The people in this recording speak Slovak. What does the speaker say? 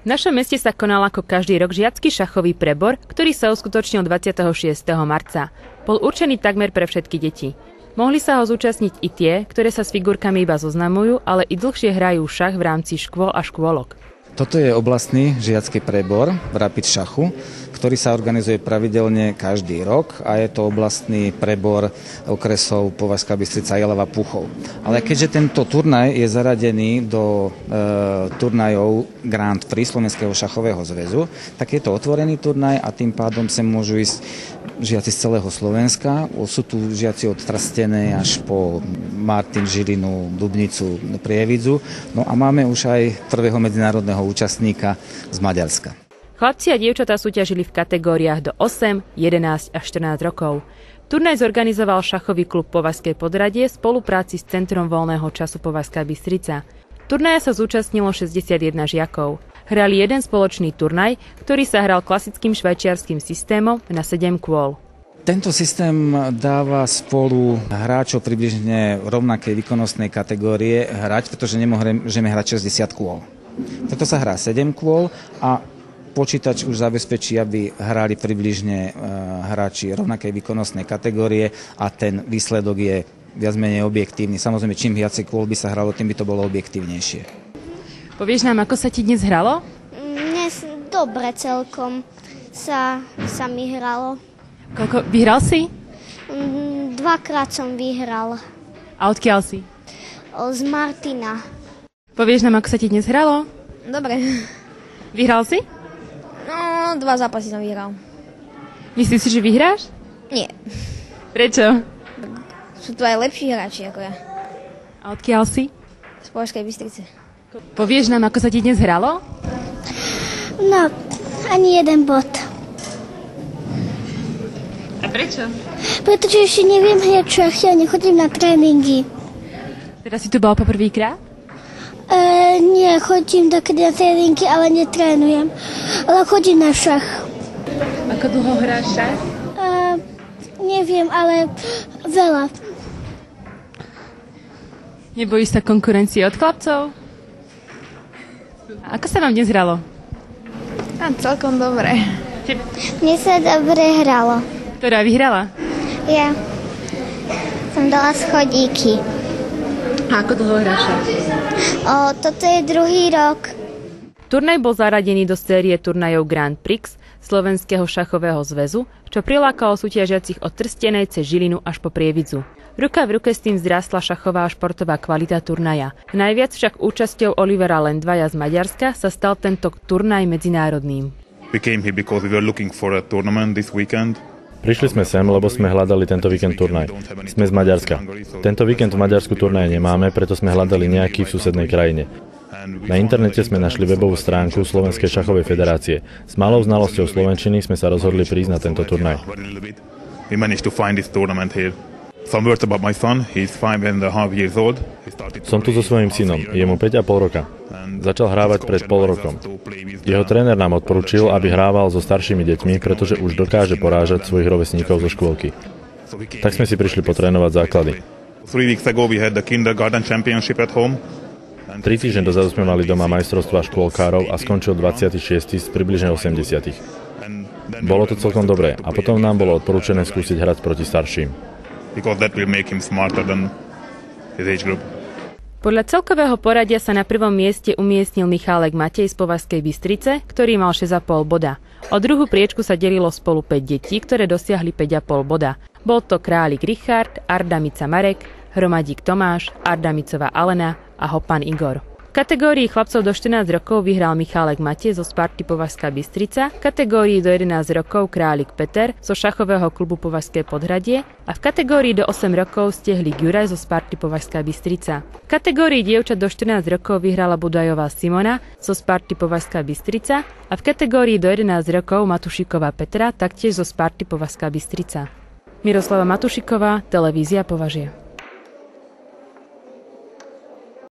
V našom meste sa konal ako každý rok žiacky šachový prebor, ktorý sa uskutočnil 26. marca. Bol určený takmer pre všetky deti. Mohli sa ho zúčastniť i tie, ktoré sa s figurkami iba zoznamujú, ale i dlhšie hrajú šach v rámci škôl a škôlok. Toto je oblastný žiacky prebor v Rapid šachu, ktorý sa organizuje pravidelne každý rok a je to oblastný prebor okresov Považská Bystrica, Jelava, Púchov. Ale keďže tento turnaj je zaradený do turnajov Grand Prix Slovenského šachového zväzu, tak je to otvorený turnaj a tým pádom sem môžu ísť žiaci z celého Slovenska. Sú tu žiaci od Trstenej až po Martin, Žilinu, Dubnicu, Prievidzu. No a máme už aj prvého medzinárodného účastníka z Maďarska. Chlapci a dievčatá súťažili v kategóriách do 8, 11 a 14 rokov. Turnaj zorganizoval šachový klub Považské Podhradie v spolupráci s Centrom voľného času Považská Bystrica. Turnaja sa zúčastnilo 61 žiakov. Hrali jeden spoločný turnaj, ktorý sa hral klasickým švajčiarskym systémom na 7 kôl. Tento systém dáva spolu hráčov približne rovnakej výkonnostnej kategórie hrať, pretože nemôžeme hrať 60 kôl. Toto sa hrá 7 kôl a počítač už zabezpečí, aby hrali približne hráči rovnakej výkonnostnej kategórie a ten výsledok je viac menej objektívny. Samozrejme, čím viacej kôl by sa hralo, tým by to bolo objektívnejšie. Povieš nám, ako sa ti dnes hralo? Dnes dobre celkom sa mi hralo. Koľko vyhral si? Dvakrát som vyhral. A odkiaľ si? Z Martina. Povieš nám, ako sa ti dnes hralo? Dobre. Vyhral si? No, 2 zápasy som vyhral. Myslíš si, že vyhráš? Nie. Prečo? Sú tu aj lepší hráči ako ja. A odkiaľ si? Z Považskej Bystrice. Povieš nám, ako sa ti dnes hralo? No, ani jeden bod. A prečo? Pretože ešte neviem hrať šachy a nechodím na tréningy. Teraz si tu bola poprvýkrát? Nie, chodím takedy na tréningy, ale netrénujem. Ale chodím na šach. Ako dlho hráš šach? Neviem, ale veľa. Nebojíš sa konkurencie od chlapcov? Ako sa vám dnes hralo? Celkom dobre. Mne sa dobre hralo. Ktorá vyhrala? Ja som dala schodíky. A ako dlho hráš šach? Toto je druhý rok. Turnaj bol zaradený do série turnajov Grand Prix Slovenského šachového zväzu, čo prilákalo súťažiacich od Trstenej cez Žilinu až po Prievidzu. Ruka v ruke s tým vzrástla šachová a športová kvalita turnaja. Najviac však účasťou Olivera Lendvaja z Maďarska sa stal tento turnaj medzinárodným. Prišli sme sem, lebo sme hľadali tento víkend turnaj. Sme z Maďarska. Tento víkend v Maďarsku turnaj nemáme, preto sme hľadali nejaký v susednej krajine. Na internete sme našli webovú stránku Slovenskej šachovej federácie. S malou znalosťou slovenčiny sme sa rozhodli prísť na tento turnaj. Som tu so svojím synom, je mu 5,5 roka. Začal hrávať pred pol rokom. Jeho tréner nám odporúčil, aby hrával so staršími deťmi, pretože už dokáže porážať svojich rovesníkov zo škôlky. Tak sme si prišli potrénovať základy. 3 týždne dozadu sme mali doma majstrovstvá škôlkárov a skončil 26. z približne 80. Bolo to celkom dobré a potom nám bolo odporúčené skúsiť hrať proti starším. Podľa celkového poradia sa na prvom mieste umiestnil Michálek Matej z Považskej Bystrice, ktorý mal 6,5 boda. O druhú priečku sa delilo spolu 5 detí, ktoré dosiahli 5,5 boda. Bol to Králik Richard, Ardamica Marek, Hromadík Tomáš, Ardamicová Alena a Hopan Igor. V kategórii chlapcov do 14 rokov vyhral Michálek Matej zo Sparty Považská Bystrica, v kategórii do 11 rokov Králik Peter zo šachového klubu Považské Podhradie a v kategórii do 8 rokov Stehlik Juraj zo Sparty Považská Bystrica. V kategórii dievčat do 14 rokov vyhrala Budajová Simona zo Sparty Považská Bystrica a v kategórii do 11 rokov Matušiková Petra taktiež zo Sparty Považská Bystrica. Miroslava Matušiková, televízia Považie.